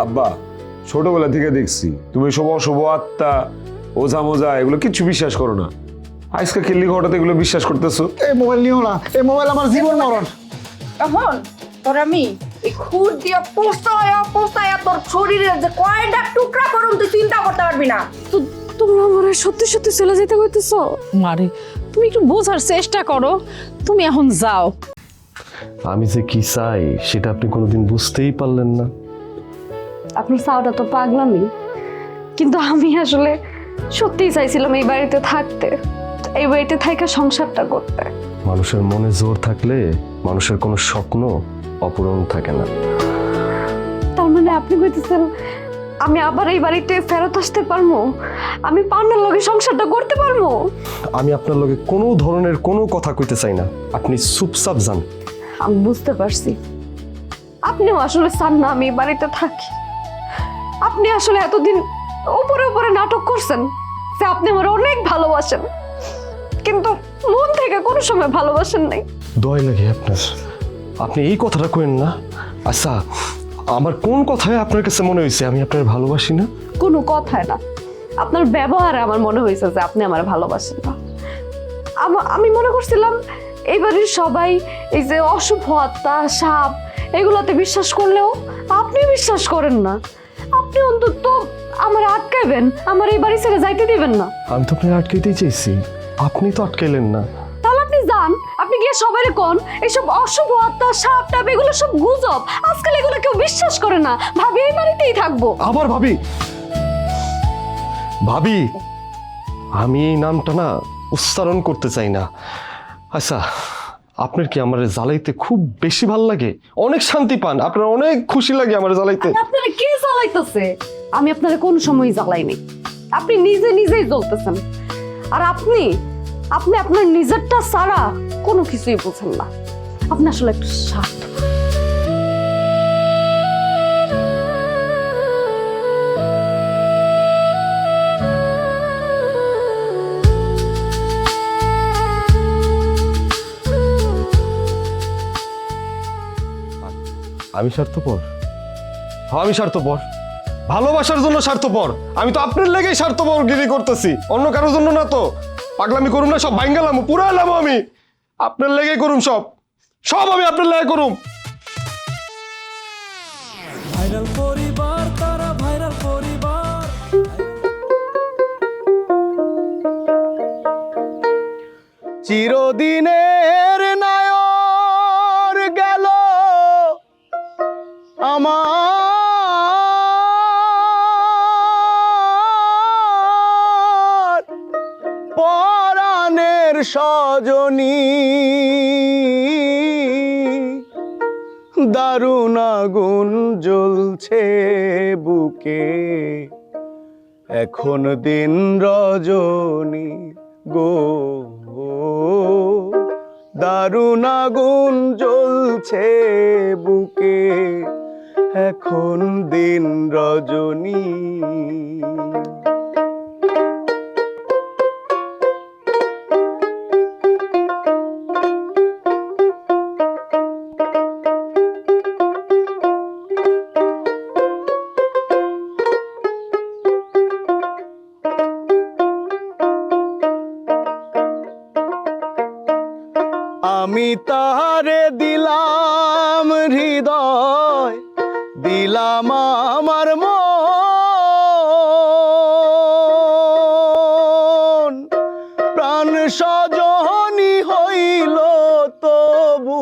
আব্বা ছোটবেলা থেকে দেখছি তুমি সব অশুভ আত্মা ওঝা মোজা এগুলো কিচ্ছু বিশ্বাস করো না। আজকে খেললি হঠাৎ এগুলো বিশ্বাস করতেছো। এই মোবাইল নিও না, এই মোবাইল আমার জীবন মরণ। এখন তোর আমি এই খুর দিয়া পোস্তায়া তোর শরীরের যে কয়টা টুকরা করুন তুই চিন্তা করতে পারবি না। তো তোমরা আমার সত্যি সত্যি চলে যেতে কইতেছো? মারে তুমি একটু বোঝার চেষ্টা করো, তুমি এখন যাও। আমি যে কি চাই সেটা আপনি কোনোদিন বুঝতেই পারলেন না। আপনার চাওটা তো পাগলামি, কিন্তু আমি আসলে সত্যিই চাইছিলাম এই বাড়িতে থাকতে, এই বাড়িতে থাকা সংসারটা করতে। মানুষের মনে জোর থাকলে মানুষের কোনো স্বপ্ন অপূরণ থাকে না। তার মানে আপনি কইতেছেন আমি আবার এই বাড়িতে ফেরত আসতে পারবো, আমি পান্নার লগে সংসারটা করতে পারবো? আমি আপনার লগে কোনো ধরনের কোনো কথা কইতে চাই না, আপনি চুপচাপ যান। আমি বুঝতে পারছি আপনিও আসলে চান না আমি এই বাড়িতে থাকি। আপনি আসলে এতদিন উপরে উপরে নাটক করছেন যে আপনি আমার অনেক ভালোবাসেন, কিন্তু মন থেকে কোনো সময় ভালোবাসেন নাই। দয় লাগে আপনার, আপনি এই কথাটা কইেন না। আচ্ছা, আমার কোন কথায় আপনার কাছে মনে হয়েছে আমি আপনার ভালোবাসি না? কোনো কথায় না, আপনার ব্যবহারে আমার মনে হয়েছে যে আপনি আমার ভালোবাসেন না। আমি মনে করছিলাম এই বাড়ির সবাই এই যে অশুভ আত্মা সাপ এগুলোতে বিশ্বাস করলেও আপনি বিশ্বাস করেন না। আপনি অন্তত আমার আটকাইবেন, আমার এই বাড়ি ছেড়ে যাইতে দিবেন না। আমি তো আপনার আটকাইতেই চাইছি, আপনি তো আটকাইলেন না। তাহলে আপনি যান, আপনি গিয়ে সবাই কোন এইসব অশুভ আত্মা সাপ টাপ এগুলো সব গুজব, আজকাল এগুলো কেউ বিশ্বাস করে না। ভাবি এই বাড়িতেই থাকবো। আবার ভাবি? ভাবি আমি এই নামটা না উচ্চারণ করতে চাই না। আচ্ছা, আপনার কি আমার জ্বালাইতে খুব বেশি ভাল লাগে? অনেক শান্তি পান? আপনার অনেক খুশি লাগে আমার জ্বালাইতে? আপনারা কে জ্বালাইতেছে? আমি আপনারা কোন সময় জ্বালাইনি, আপনি নিজে নিজেই জ্বলতেছেন। আর আপনি আপনি আপনার নিজেরটা ছাড়া কোনো কিছুই বুঝেন না। আপনি আসলে একটু স্বার্থ। আমি স্বার্থপর? হ্যাঁ আমি স্বার্থপর, ভালোবাসার জন্য স্বার্থপর। আমি তো আপনার লেগেই স্বার্থপর গিরি করতেছি, অন্য কারোর জন্য না তো। পাগলামি করুম না, সব ভাঙ্গালাম পুরালাম আমি আপনার লেগে করুম, সব সব আমি আপনার লেগে করুম। ভাইরাল পরিবার, তারা ভাইরাল পরিবার। চিরদিনের নায়র গেল আমার পরাণের সজনী, দারুণ আগুন জ্বলছে বুকে, এখন দিন রজনী গো, দারুণ আগুন জ্বলছে বুকে, এখন দিন রজনী। আমি তারে দিলাম হৃদয়, দিলাম আমার মন, প্রাণ সজনী হইল তবু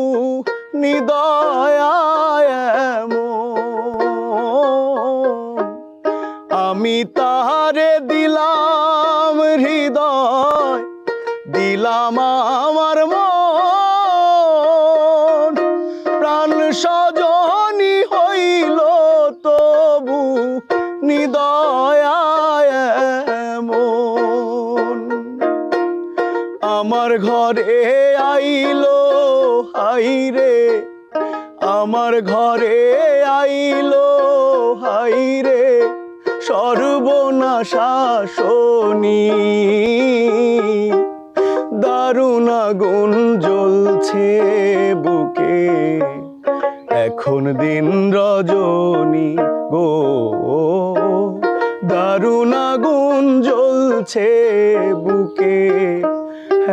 নিদয়ায় এমন। আমি তারে দিলাম হৃদয়, দিলাম আমার মন, প্রাণ সজনী হইল তবু নিদয়ায় এমন। আমার ঘরে আইলো হাইরে, আমার ঘরে আইলো হাইরে সর্বনাশা শনি, দারুণ আগুন জ্বলছে বুকে, এখন দিন রজনী গো, দারুণ আগুন জ্বলছে বুকে,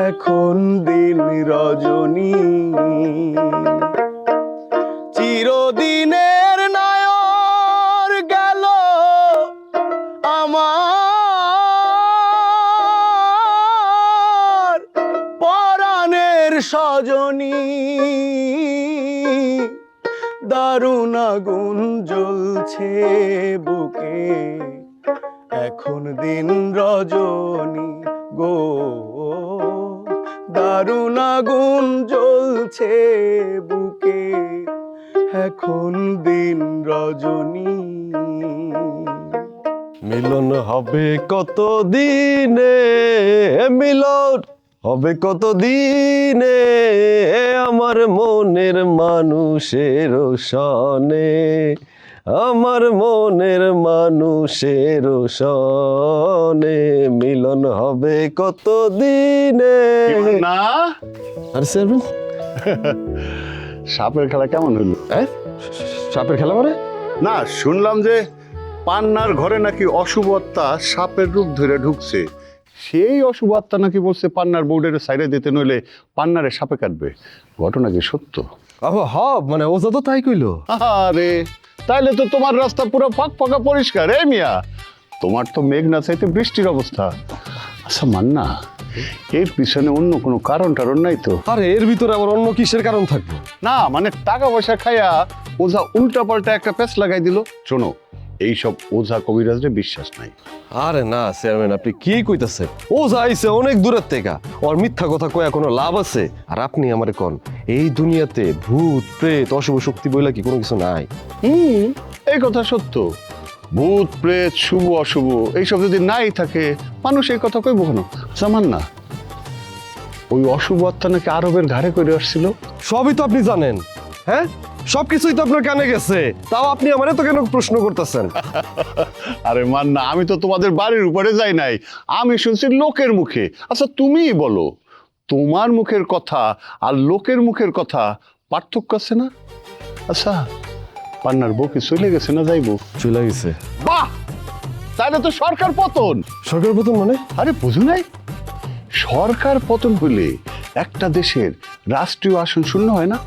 এখন দিন রজনী। চিরদিনের নায়র গেল আমার পরাণের সজনী, দারুণ আগুন জ্বলছে বুকে, এখন দিন রজনী গো, দারুণ আগুন জ্বলছে বুকে, এখন দিন রজনী। মিলন হবে কত দিনে, মিলন হবে কত দিনে, আমার মনের মানুষের সনে, আমার মনের মানুষের সনে, মিলন হবে কত দিনে। না আরে চেয়ারম্যান, সাপের খেলা কেমন হলো? সাপের খেলা মানে? না, শুনলাম যে পান্নার ঘরে নাকি অশুভ আত্মা সাপের রূপ ধরে ঢুকছে। সেই অশুভ আত্মা নাকি বলছে পান্নার বোর্ডের সাইডে দিতে নইলে পান্নারে সাপে কাটবে। ঘটনা কি সত্য? মানে ওজা তো তাই কইলো। আরে তাইলে তো তোমার রাস্তা পুরো ফাঁকা পরিষ্কার। এই মিয়া, তোমার তো মেঘ না চাইতে বৃষ্টির অবস্থা। আচ্ছা মান্না, এর পিছনে অন্য কোনো কারণ টারণ নাই তো? আরে এর ভিতরে আবার অন্য কিসের কারণ থাকবে? না মানে টাকা পয়সা খাইয়া ওঝা উল্টা পাল্টা একটা প্যাচ লাগাই দিল। শোনো, এইসব ওঝা কবিরাজরে বিশ্বাস নাই। আরে না চেয়ারম্যান, আপনি কি কইতাছেন? ও যাইছে অনেক দূরের থেকে, ওর মিথ্যা কথা কয়া কোনো লাভ আছে? আর আপনি আমারে কোন এই দুনিয়াতে ভূত প্রেত অশুভ শক্তি বইলা কি কোনো কিছু নাই? এই কথা সত্য। ভূত প্রেত শুভ অশুভ এইসব যদি নাই থাকে, মানুষ এই কথা কইব কেন? জামান না, ওই অশুভ আত্মা নাকি আরবের ঘাড়ে করে আসছিল। সবই তো আপনি জানেন, হ্যাঁ? সবকিছুই তো আপনার কানে গেছে, তাও আপনি আমারে তো কেন প্রশ্ন করতেছেন? আরে মান না, আমি তো তোমাদের বাড়ির উপরে যাই নাই, আমি শুনছি লোকের মুখে। আচ্ছা তুমিই বলো, তোমার মুখের কথা আর লোকের মুখের কথা পার্থক্য আছে না? আচ্ছা পান্নার বউ কি চলে গেছে না যাইবো? চলে গেছে। বাহ, তাহলে তো সরকার পতন। সরকার পতন মানে? আরে বুঝো নাই, সরকার পতন হলে একটা দেশের রাষ্ট্রীয় আসন শূন্য হয় না?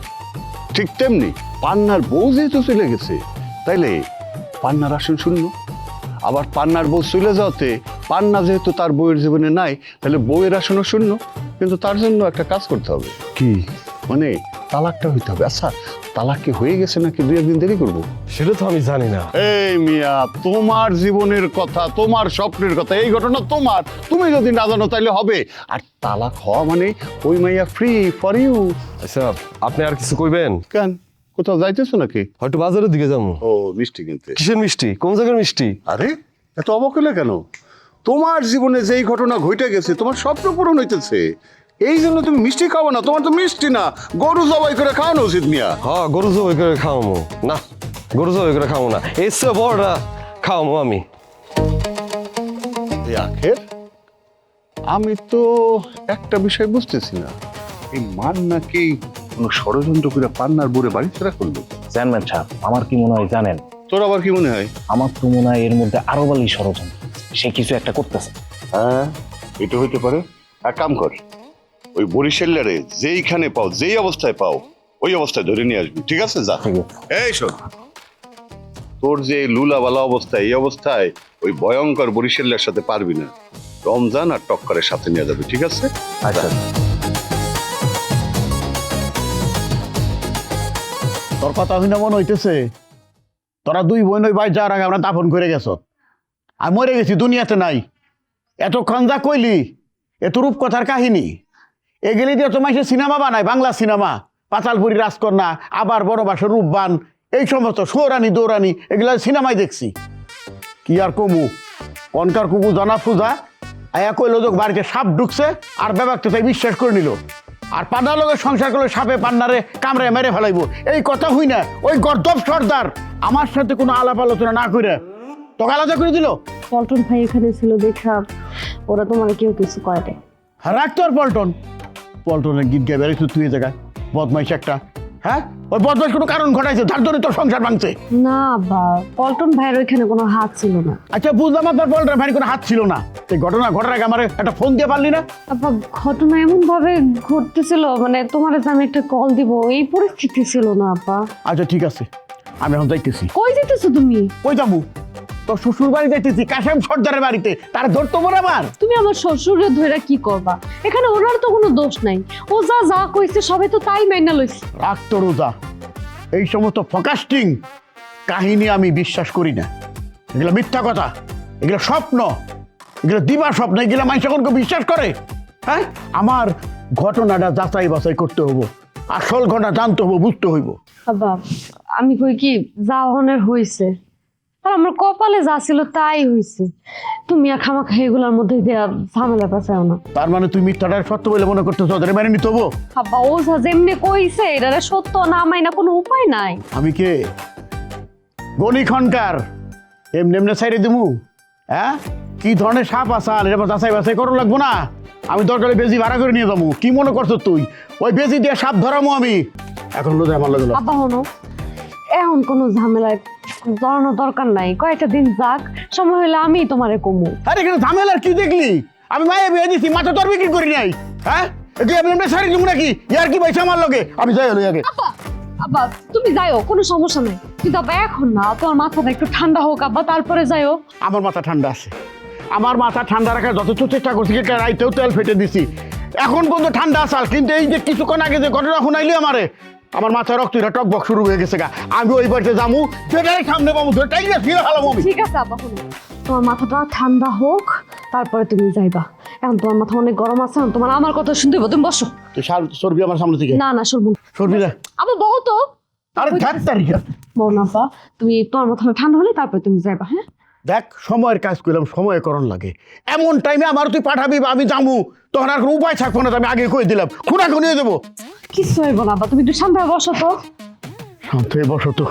ঠিক তেমনি পান্নার বউ যেহেতু চলে গেছে, তাইলে পান্নার আসন শূন্য। আবার পান্নার বউ চলে যাওয়াতে পান্না যেহেতু তার বউয়ের জীবনে নাই, তাহলে বউয়ের আসনও শূন্য। কিন্তু তার জন্য একটা কাজ করতে হবে। কি? মানে তালাকটা হইতে হবে। আচ্ছা তালাক কি হয়ে গেছে নাকি 2 একদিন দেরি করবো? সেটা তো আমি জানি না। এই মিয়া, তোমার জীবনের কথা, তোমার স্বপ্নের কথা, এই ঘটনা তোমার, তুমি যদি না জানো তাইলে হবে। আর তালাক হওয়া মানে ওই মাইয়া ফ্রি ফর ইউ। আচ্ছা আপনি আর কিছু কইবেন? কেন, কোথাও যাইতেছো নাকি? হয়তো বাজারের দিকে যাবো। ও মিষ্টি কিনতে? কিসের মিষ্টি? কোন জায়গার মিষ্টি? আরে এত অবাক হলে কেন? তোমার জীবনে যেই ঘটনা ঘটে গেছে, তোমার স্বপ্ন পূরণ হইতেছে, এই জন্য তুমি মিষ্টি খাবো না? তোমার তো মিষ্টি না, গরু জবাই করে খাওয়ানো উচিত মিয়া। হ্যাঁ, গরু জবাই করে খাওয়ামো না, গরু জবাই করে খাওয়াবো না, এসে বড়রা খাওয়ামো আমি। এই আখের, আমি তো একটা বিষয় বুঝতেছি না, এই মান নাকি কোনো ষড়যন্ত্র করে পান্নার বুড়ে বাড়ি ছেড়া করলো? চেয়ারম্যান সাহেব, আমার কি মনে হয় জানেন? তোর আবার কি মনে হয়? আমার তো মনে হয় এর মধ্যে আরো বলি ষড়যন্ত্র, সে কিছু একটা করতেছে। হ্যাঁ, এটা হইতে পারে। এক কাম কর, ওই বরিশালের যেইখানে পাও, যেই অবস্থায় পাও, ওই অবস্থায় ধরে নিয়ে আসবি, ঠিক আছে? যা। ঠিক আছে। এই শোন, তোর যে লুলাবালা অবস্থা, এই অবস্থায় ওই ভয়ঙ্কর বরিশালের সাথে পারবি না। রমজান আর টক্করের সাথে নিয়ে যাবে, ঠিক আছে? আচ্ছা। তোর কথা হইনা মনে হইতেছে তোরা 2 বোন ওই ভাই যাওয়ার আগে আমরা দাফন করে গেছ। আমি মরে গেছি, দুনিয়াতে নাই। এতক্ষণ যা কইলি এত রূপকথার কাহিনী, এগুলি দিয়ে তো মাইসে সিনেমা বানায়, বাংলা সিনেমা, পাতালপুরি রাজকন্যা, আবার বড়বাসের রূপবান, এই সমস্ত সৌরানি দৌরানি এগুলা সিনেমায় দেখছি। কি আর কমু, কনকার কুকু জানা ফুজা আয়া কইল যে বাড়িতে সাপ ঢুকছে, আর ব্যাপারটা তাই বিশ্বাস করে নিল। আর পান্নার লোকের সংসার করলে সাপে পান্নারে কামড়ে মেরে ফেলাইবো, এই কথা হই না। ওই গর্দব সর্দার আমার সাথে কোনো আলাপ আলোচনা না করে তোকে আলাদা করে দিল। পল্টন ভাই এখানে ছিল দেখা ওরা তোমার কেউ কিছু করে। রাখতো আর পল্টনের গীত গায়ে বেড়াইছো তুই, জায়গায় বদমাইশ একটা। হ্যাঁ ওই বদমাস কোনো কারণ ঘটাইছে যার জন্য তোর সংসার ভাঙছে? না আব্বা, পল্টন ভাইয়ের ওইখানে কোনো হাত ছিল না। আচ্ছা বুঝলাম আপনার বলটার ভাই কোনো হাত ছিল না, এই ঘটনা ঘটার আগে আমার একটা ফোন দিয়ে পারলি না? আব্বা ঘটনা এমন ভাবে ঘটতেছিল, মানে তোমার যে আমি একটা কল দিব এই পরিস্থিতি ছিল না আব্বা। আচ্ছা ঠিক আছে, আমি এখন যাইতেছি। কই যেতেছো তুমি? কই যাবো? তোর শ্বশুর বাড়ি যাইতেছি, কাশেম সর্দারের বাড়িতে। তার ধরতো মনে আবার? তুমি আমার শ্বশুরের ধরে কি করবা? এখানে ওনার তো কোনো দোষ নাই, ও যা যা কইছে সবাই তো তাই মাইনা লইছে। রাগ তো রোজা, এই সমস্ত ফোকাস্টিং কাহিনী আমি বিশ্বাস করি না। এগুলো মিথ্যা কথা, এগুলো স্বপ্ন, এগুলো দিবা স্বপ্ন, এগুলো মানুষ এখন কেউ বিশ্বাস করে? হ্যাঁ, আমার ঘটনাটা যাচাই বাছাই করতে হবো, আসল ঘটনা জানতে হবো, বুঝতে হইব। আব্বা আমি কই কি, যা হনের হইছে, আর আমার কপালে যা ছিল তাই হইছে। তুমি আর খামাখা এগুলোর মধ্যে দেয়া ঝামেলা পাচাও না। তার মানে তুই মিথ্যাটা সত্য বলে মনে করতেছ, ওদের মেনে নিতে হবো? আব্বা ও যা যেমনি কইছে এটা সত্য না মাইনা কোনো উপায় নাই। আমি কে গণি খনকার এমনি এমনি সাইডে দিমু? হ্যাঁ, কি ধরনের সাপ আসাল এটা যাচাই বাছাই করো লাগবো না? আমি দরকারে বেজি ভাড়া করে নিয়ে যাবো। কি মনে করছো তুই ওই বেজি দিয়ে সাপ ধরামো আমি? এখন লোধে আমার লাগে আব্বা হনো, এখন কোনো ঝামেলায় জড়ানোর দরকার নাই, কয়েকটা দিন যাক, সময় হলে আমি তোমারে কমু। আরে এখানে ঝামেলার কি দেখলি? আমি মায়ে বিয়ে দিছি, মাথা তোর বিক্রি করি নাই। হ্যাঁ, তুই এমনি এমনি সারি দিব নাকি? ইয়ার কি পয়সা আমার লগে? আমি যাই হলো আগে। আব্বা আব্বা তুমি যাইও, কোনো সমস্যা নাই, কিন্তু আব্বা এখন না, তোমার মাথাটা একটু ঠান্ডা হোক আব্বা, তারপরে যাইও। আমার মাথা ঠান্ডা আছে, আমার মাথা ঠান্ডা রাখার যথেষ্ট চেষ্টা করছি, একটা রাইতেও তেল ফেটে দিছি, এখন পর্যন্ত ঠান্ডা আসাল। কিন্তু এই যে কিছুক্ষণ আগে যে ঘটনা শুনাইলি আমারে, আমার মাথায় রক্ত টকবক শুরু হয়ে গেছে গা। আমি ওই বাড়িতে যাবো, যেটাই সামনে পাবো সেটাই না ফিরে ফেলাবো আমি। ঠিক আছে আব্বা শুনো, তোমার মাথাটা ঠান্ডা হোক তারপরে তুমি যাইবা। এখন তোমার মাথা অনেক গরম আছে, এখন তোমার আমার কথা শুনতে হবে, তুমি বসো। তুই সরবি আমার সামনে থেকে? না না সরবো না। সরবি না? আব্বা বউ তো আরে ধ্যাত তারিখা, বউ না আব্বা, তুমি তোমার মাথাটা ঠান্ডা হলে তারপরে তুমি যাইবা। হ্যাঁ দেখ সময়ের কাজ করলাম, সময় করণ লাগে। এমন টাইমে আমার তুই পাঠাবি বা আমি যাবো, তখন আর কোনো উপায় থাকবো না। আমি আগে কয়ে দিলাম, খুনা খুনিয়ে দেবো। কিছু হইব না আব্বা, তুমি একটু শান্ত হয়ে বসো তো। শান্ত হয়ে বসো তো।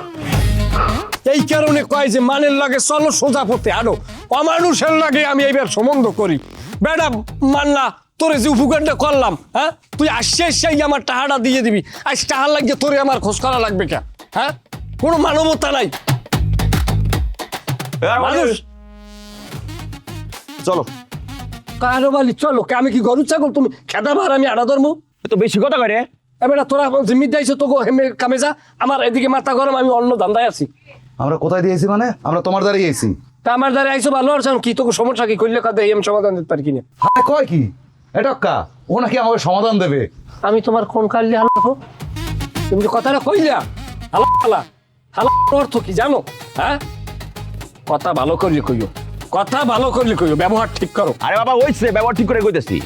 এই কারণে কয় যে মানের লাগে চলো সোজা পথে আনো, অমানুষের লাগে আমি এইবার সম্বন্ধ করি। বেটা মানলা তোরে যে উপকারটা করলাম, হ্যাঁ তুই আসছে আমার টাহাটা দিয়ে দিবি, আজ টাহার লাগছে তোরে আমার খোঁজ করা লাগবে কে? হ্যাঁ, কোনো মানবতা নাই মানুষ। চলো কারো বালি চলো, আমি কি গরু ছাগল তুমি খেদা ভার আমি আড়া ধর্ম? তো বেশি কথা করে। এবার তোরা জিম্মি দিয়েছো তো কামে যা, আমার এদিকে মাথা গরম, আমি অন্য ধান্দায় আছি। আমরা কোথায় দিয়েছি মানে? আমরা তোমার দ্বারাই আইছি। তা আমার দ্বারা আইসো ভালো আর কি তোকে সমস্যা কি করলে কথা আমি সমাধান দিতে পারি কিনা? হ্যাঁ কয় কি এটা কা ও নাকি আমাকে সমাধান দেবে? আমি তোমার কোন কাল্লি হালাবো? তুমি যে কথাটা কইলা হালা হালা হালা অর্থ কি জানো? হ্যাঁ, কথা ভালো করলে কইও, কথা ভালো করলে কইও, ব্যবহার ঠিক করো। আরে বাবা ওইছে ব্যবহার ঠিক করে কইতেছি।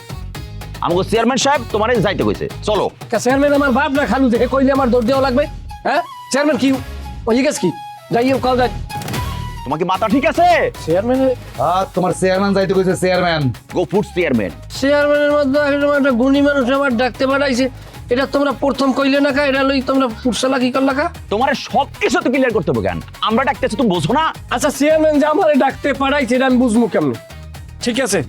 আমাকে চেয়ারম্যান সাহেব তোমারে যাইতে কইছে, চলো। চেয়ারম্যান আমার বাপ না খালু দেখে কইলে আমার দৌড় দেওয়া লাগবে? হ্যাঁ, চেয়ারম্যান কি ওই গেছ কি যাইও কাল যাই। তোমার কি মাথা ঠিক আছে? চেয়ারম্যানের তোমার চেয়ারম্যান যাইতে কইছে, চেয়ারম্যান গো ফুড চেয়ারম্যান। চেয়ারম্যানের মধ্যে একটা গুণী মানুষ আমার ডাকতে পাঠাইছে, এটা তোমরা প্রথম কইলে না কা? এটা লই তোমরা পুরসালা কি করলা কা? তোমার সব কিছু তো ক্লিয়ার করতে হবে কেন? আমরা ডাকতেছি তুমি বোঝো না? আচ্ছা চেয়ারম্যান যে আমার ডাকতে পাঠাইছে এটা আমি বুঝবো কেমন? ঠিক আছে,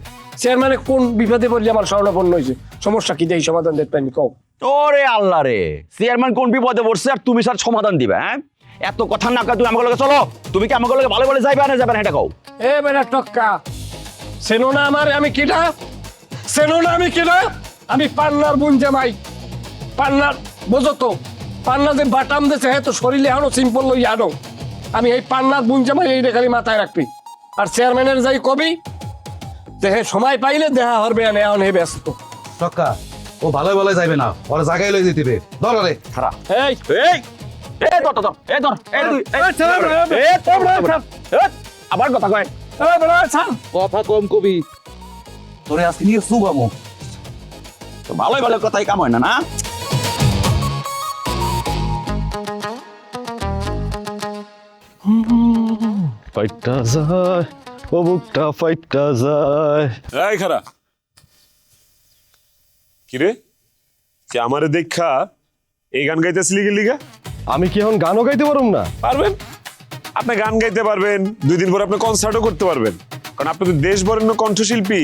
চেয়ারম্যানে কোন বিপদে পড়লে আমার স্বর্ণপন্ন হয়েছে, সমস্যা কি দেয় সমাধান দিতে পারিনি কও। ওরে আল্লাহ রে, চেয়ারম্যান কোন বিপদে পড়ছে আর তুমি স্যার সমাধান দিবে? হ্যাঁ, এত কথা না তুমি আমাকে লগে চলো। তুমি কি আমাকে লগে ভালো ভালো যাইবে না যাবে না এটা কও? এ বেটা টক্কা, চেনো না আমার আমি কিটা? চেনো না আমি কিটা? আমি পান্নার বোন জামাই, পান্নার বোঝো তো? পান্না যে বাটাম দিয়েছে হ্যাঁ তো শরীরে আনো সিম্পল লই আনো, আমি এই পান্নার বোন জামাই এই খালি মাথায় রাখবি। আর চেয়ারম্যানের যাই কবি দেখে সময় পাইলে দেখা হবে না, এখন হে ব্যস্ত। টক্কা ও ভালো ভালো যাইবে না, ওর জায়গায় লই দিতে ধরো রে খারাপ। এই এই এই ধর ধর এই ধর এই তুই আবার কথা কয়, কথা কম কবি। তোরে আজকে নিয়ে শুভামো তো ভালোই ভালো কথাই কাম হয় না না? ফাইটটা যায় ও বুকটা ফাইটটা যায়। এই খারা কিরে, যে আমারে দেখা এই গান গাইতেছিলি কি লিগা? আমি কি এখন গানও গাইতে পারুম না? পারবেন, আপনি গান গাইতে পারবেন, 2 দিন পর আপনি কনসার্টও করতে পারবেন, কারণ আপনি তো দেশ বরেণ্য কণ্ঠশিল্পী।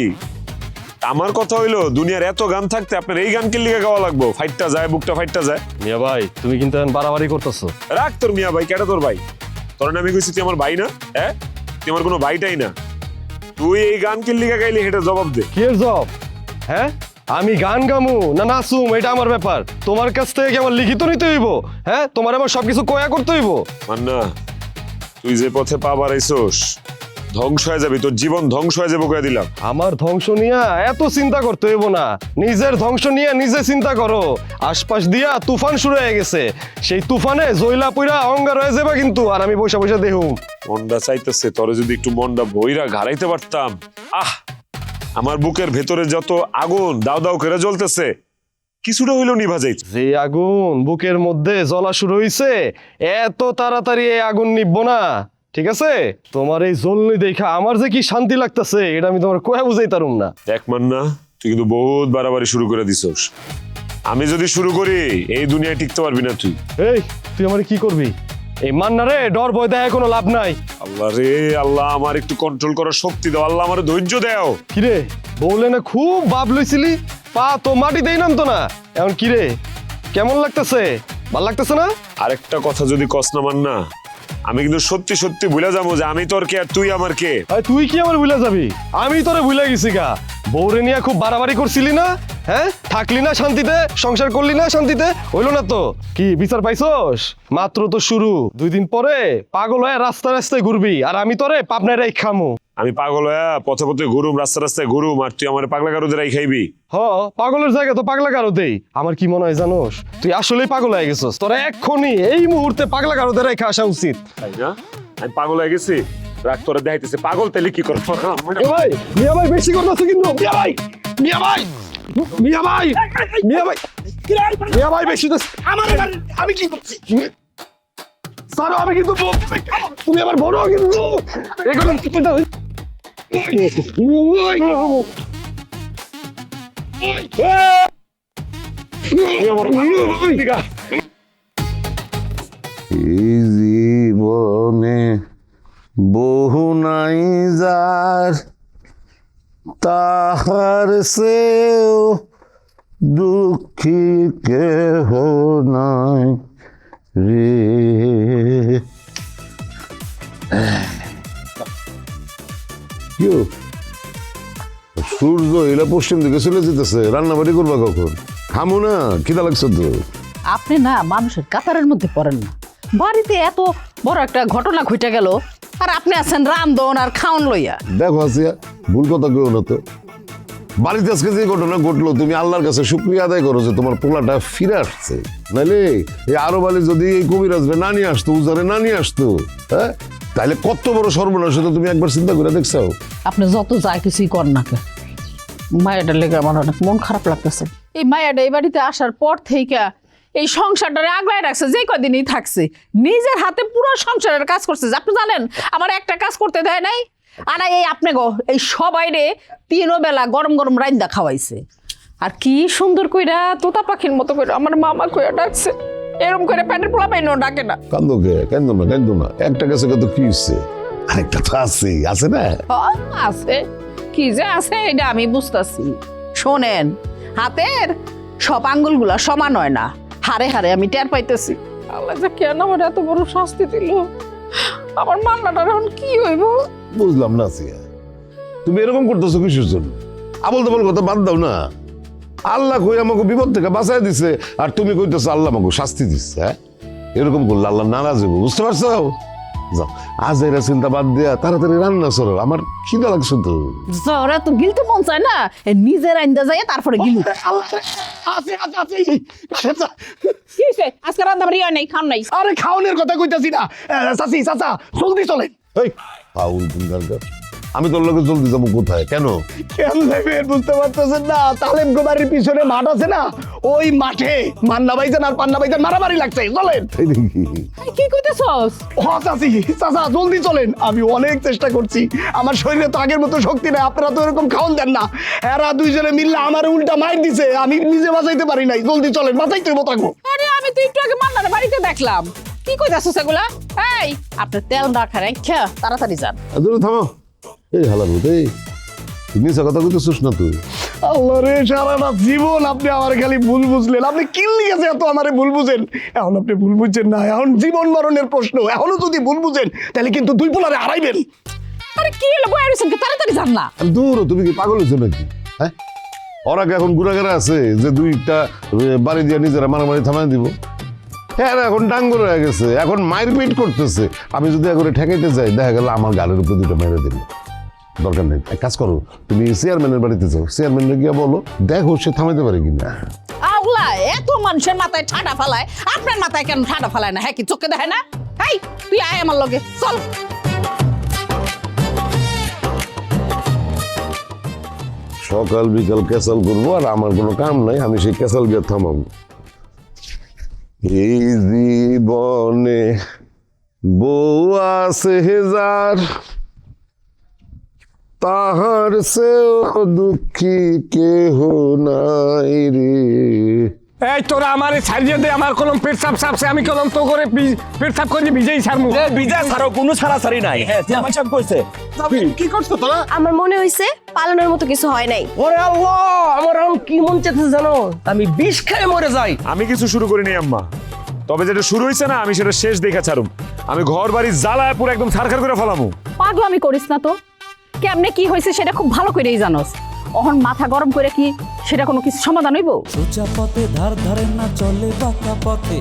আমার কথা হইলো দুনিয়ার এত গান থাকতে আপনার এই গান কিল্লিকে গাওয়া লাগবো, ফাইটটা যায় বুকটা ফাইটটা যায়। মিয়া ভাই তুমি কিন্তু এখন বাড়াবাড়ি করতেছো। রাখ তোর মিয়া ভাই, কেটা তোর ভাই? তোর নামে কইছি তুই আমার ভাই না? হ্যাঁ, তুই আমার কোনো ভাইটাই না। তুই এই গান কিল্লিকে গাইলি এটা জবাব দে। কি এর জব? হ্যাঁ, আমি গান গামু না নাচুম এটা আমার ব্যাপার। তোমার কাছ থেকে কি আমার লিখিত নিতে হইব? হ্যাঁ, তোমার আবার সবকিছু কয়া করতে হইব? মান্না, তুই যে পথে পা বাড়াইছোস ধ্বংস হয়ে যাবি, তোর জীবন ধ্বংস হয়ে যাবো কয়ে দিলাম। আমার ধ্বংস নিয়ে এত চিন্তা করতে হইব না, নিজের ধ্বংস নিয়ে নিজে চিন্তা করো। আশপাশ দিয়া তুফান শুরু হয়ে গেছে, সেই তুফানে জয়লা পুইরা অঙ্গার হয়ে যাবে কিন্তু, আর আমি বসে বসে দেখুম। মনটা চাইতেছে তোরে যদি একটু মনটা বইরা ঘাড়াইতে পারতাম। আমার বুকের ভেতরে যত আগুন দাও দাও করে জ্বলতেছে কিছুটা হইলেও নিভা যাইত। যে আগুন বুকের মধ্যে জ্বলা শুরু হইছে, এত তাড়াতাড়ি এই আগুন নিববো না, ঠিক আছে? তোমার এই জ্বলনি দেখা আমার যে কি শান্তি লাগতেছে এটা আমি তোমার কয়া বুঝাইতারুম না। দেখ মান্না, তুই কিন্তু বহুত বাড়াবাড়ি শুরু করে দিছস। আমি যদি শুরু করি এই দুনিয়ায় টিকতে পারবি না তুই। এই তুই আমার কি করবি? এই মান্না রে, ডর ভয় দেয় কোনো লাভ নাই। আল্লাহ রে আল্লাহ, আমার একটু কন্ট্রোল করার শক্তি দাও আল্লাহ, আমার ধৈর্য দাও। কিরে বললে না খুব ভাব লইছিলি, পা তো মাটি দেই নামতো না, এখন কিরে কেমন লাগতেছে? ভাল লাগতেছে না? আরেকটা কথা যদি কস না মান্না, আমি কিন্তু সত্যি সত্যি ভুলে যাবো যে আমি তোর কে আর তুই আমার কে। আরে তুই কি আমার ভুলে যাবি? আমি তোরে ভুলে গেছি গা। বউরে নিয়ে খুব বাড়াবাড়ি করছিলি না? হ্যাঁ, থাকলি না শান্তিতে, সংসার করলি না শান্তিতে, হইলো না তো? কি বিচার পাইছস? মাত্র তো শুরু, 2 দিন পরে পাগল হয়ে রাস্তায় রাস্তায় ঘুরবি, আর আমি তোরে পাবনায় রাই খামু। আমি পাগল হয়ে পথে পথে ঘুরুম, রাস্তা রাস্তায় ঘুরুম, আর তুই আমার পাগলা কারুদের খাইবি। হ, পাগলের জায়গা তো পাগলা কারোতেই। আমার কি মনে হয় জানোস, তুই আসলেই পাগল হয়ে গেছস। তোরা এক্ষুনি এই মুহূর্তে পাগলা কারোদের রেখে আসা উচিত। তাই না? আমি পাগল হয়ে গেছি, রাগ তোরা দেখাইতেছে পাগল, তাহলে কি করবো? ভাই মিয়া ভাই বেশি করতেছে কিন্তু। মিয়া ভাই, মিয়া ভাই, মিয়া ভাই, মিয়া ভাই, মিয়া ভাই বেশি তো। আমি কি করছি স্যার? আমি কিন্তু তুমি আমার বড় কিন্তু এগুলো এই জীবনে বহু নাই যার, তাহার সেও দুঃখী কেহ নাই রে। কেউ সূর্য এলা পশ্চিম দিকে চলে যেতেছে, রান্নাবাড়ি করবা কখন? খামো না, খিদা লাগছে তো। আপনি না মানুষের কাতারের মধ্যে পড়েন না। বাড়িতে এত বড় একটা ঘটনা ঘটে গেল, আর আপনি আছেন রান্ধন আর খাওন লইয়া। দেখো আসিয়া, ভুল কথা কেউ না তো। বাড়িতে আজকে যে ঘটনা ঘটলো, তুমি আল্লাহর কাছে শুকরিয়া আদায় করো যে তোমার পোলাটা ফিরে আসছে। নাইলে এই আরব আলী যদি এই কবিরাজরে না নিয়ে আসতো, উজারে না নিয়ে আসতো, হ্যাঁ, তাহলে কত বড় সর্বনাশ হতো তুমি একবার চিন্তা করে দেখছো? আপনি যত যা কিছুই কর না কেন, মায়াটার লেগে আমার অনেক মন খারাপ লাগতেছে। এই মায়াটা এই বাড়িতে আসার পর থেকে এই সংসারটারে আগলায় রাখছে, যে কদিনই থাকছে নিজের হাতে পুরো সংসারের কাজ করছে। আপনি জানেন আমার একটা কাজ করতে দেয় নাই, আর এই আপনি গো এই সবাইরে 3 বেলা গরম গরম রাইন্দা খাওয়াইছে। আর কি সুন্দর কইরা তোতা পাখির মতো করে আমার মামা কইরা ডাকছে, এরকম করে প্যান্টের পোলা পাইনো ডাকে না। কান্দো কে? কান্দো না, কান্দো না। একটা কাছে কত কি হচ্ছে, আরেকটা তো আছে, আছে না? আছে কি যে আছে এটা আমি বুঝতেছি। শোনেন, হাতের সব আঙ্গুলগুলা সমান হয় না, হারে হারে আমি টের পাইতেছি। আল্লাহ যে কেন আমার এত বড় শাস্তি দিল, আমার মান্নাটার এখন কি হইব? বুঝলাম না আসিয়া, তুমি এরকম করতেছো কিসের জন্য? আবল তাবল কথা বাদ দাও না। আল্লাহ কই আমাকে বিপদ থেকে বাঁচাই দিছে, আর তুমি কইতেছো আল্লাহ আমাকে শাস্তি দিচ্ছে। হ্যাঁ, এরকম করলে আল্লাহ নারাজ হইব, বুঝতে পারছো? যাও, আজ এরা চিন্তা বাদ দিয়া তাড়াতাড়ি রান্না করো, আমার খিদা লাগছে তো। জ্বরে তো গিলতে মন চায় না, নিজের আইন্দা যায় তারপরে গিলু। কি হইছে? আজকে রান্না বাড়ি হয় নাই, খান নাই? আরে খাওনের কথা কইতাছি না, চাচি চাচা জলদি চলেন। এই ফাউল দিনকার, আমি তোর লোকে জলদি যাবো কোথায়? কেন কেন যাবেন বুঝতে পারতেছেন না? তালেম গোবারির পিছনে মাঠ আছে না, ওই মাঠে মান্না ভাইজান আর পান্না ভাইজান মারামারি লাগছে, চলেন। এই দেখি কি কইতেছস? ও চাচি চাচা জলদি চলেন, আমি অনেক চেষ্টা করছি, আমার শরীরে তো আগের মতো শক্তি নাই, আপনারা তো এরকম খাওন দেন না। এরা দুইজনে মিললে আমার উল্টা মাইর দিছে, আমি নিজে বাঁচাইতে পারি নাই। জলদি চলেন, বাঁচাইতে হইব তাকে। আরে আমি তো একটু আগে মান্নার বাড়িতে দেখলাম। কি কইতাছস এগুলা? এই আপনার তেল রাখা রেখা তাড়াতাড়ি যান। থামো। এই হালার মতো, এই মিশা কথা কইতেছিস না তুই? আল্লাহ রে, সারাটা জীবন আপনি আমার খালি ভুল বুঝলেন। আপনি কি লিখেছে এত আমারে ভুল বুঝেন? এখন আপনি ভুল বুঝছেন না, এখন জীবন মরণের প্রশ্ন। এখনো যদি ভুল বুঝেন তাহলে কিন্তু দুই পোলারে হারাইবেন। আরে কি হলো বয়ার হোসেনকে তাড়াতাড়ি জান না। দূর, তুমি কি পাগল হয়েছো নাকি? হ্যাঁ, ওরা কি এখন গুণাগারে আছে যে দুইটা বাড়ি দিয়ে নিজেরা মারামারি থামাই দিব? হ্যাঁ, এখন ডাঙ্গর হয়ে গেছে, এখন মারপিট করতেছে। আমি যদি একবারে ঠেকাইতে যাই, দেখা গেল আমার গালের উপরে দুটো মেরে দিল। দরকার নেই, এক কাজ করো, তুমি চেয়ারম্যানের বাড়িতে যাও, চেয়ারম্যানকে গিয়ে বলো দেখো সে থামাইতে পারে কিনা। আল্লাহ, এত মানুষের মাথায় ঠাডা ফালায়, আপনার মাথায় কেন ঠাডা ফালায় না? হ্যাঁ, কি চোখে দেখে না? এই তুই আয় আমার লগে, চল। সকাল বিকাল ক্যাসাল করবো, আর আমার কোনো কাম নাই, আমি সেই ক্যাসাল গিয়ে থামাবো। এই জীবনে বউ আছে যার, তাহার সেও দুঃখী কেহ নাই রে। এই তোরা আমার ছাড়িয়ে দে, আমার কলম পেট সাপ সাপছে, আমি কলম তো করে পেট সাপ করে ভিজেই ছাড়মু। বিজা ছাড়ো, কোনো ছাড়াছাড়ি নাই। হ্যাঁ, চেয়ারম্যান সাহেব কইছে। কি করছো তোরা? আমার মনে হইছে পালানোর মতো কিছু হয় নাই। ওরে আল্লাহ, আমার এখন কি মন চাইছে জানো? আমি বিষ খেয়ে মরে যাই। আমি কিছু শুরু করিনি আম্মা, তবে যেটা শুরু হয়েছে না, আমি সেটা শেষ দেখা ছাড়ুম। আমি ঘর বাড়ি জ্বালায় পুরো একদম ছারখার করে ফেলামু। পাগলামি করিস না তো, কেমনে কি হয়েছে সেটা খুব ভালো করেই জানোস। অহন মাথা গরম করে কি সেটা কোনো কিছু সমাধান হইব? সোজা পথে ধার ধারে না চলে বাঁকা পথে,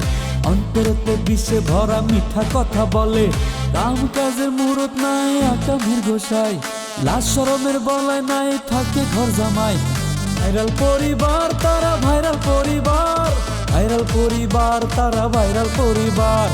অন্তরতে বিষে ভরা মিঠা কথা বলে। কাম কাজের মুরত নাই আকামের গোসাই, লাশ শরমের বলায় নাই থাকে ঘর জামাই। ভাইরাল পরিবার তারা ভাইরাল পরিবার, ভাইরাল পরিবার তারা ভাইরাল পরিবার।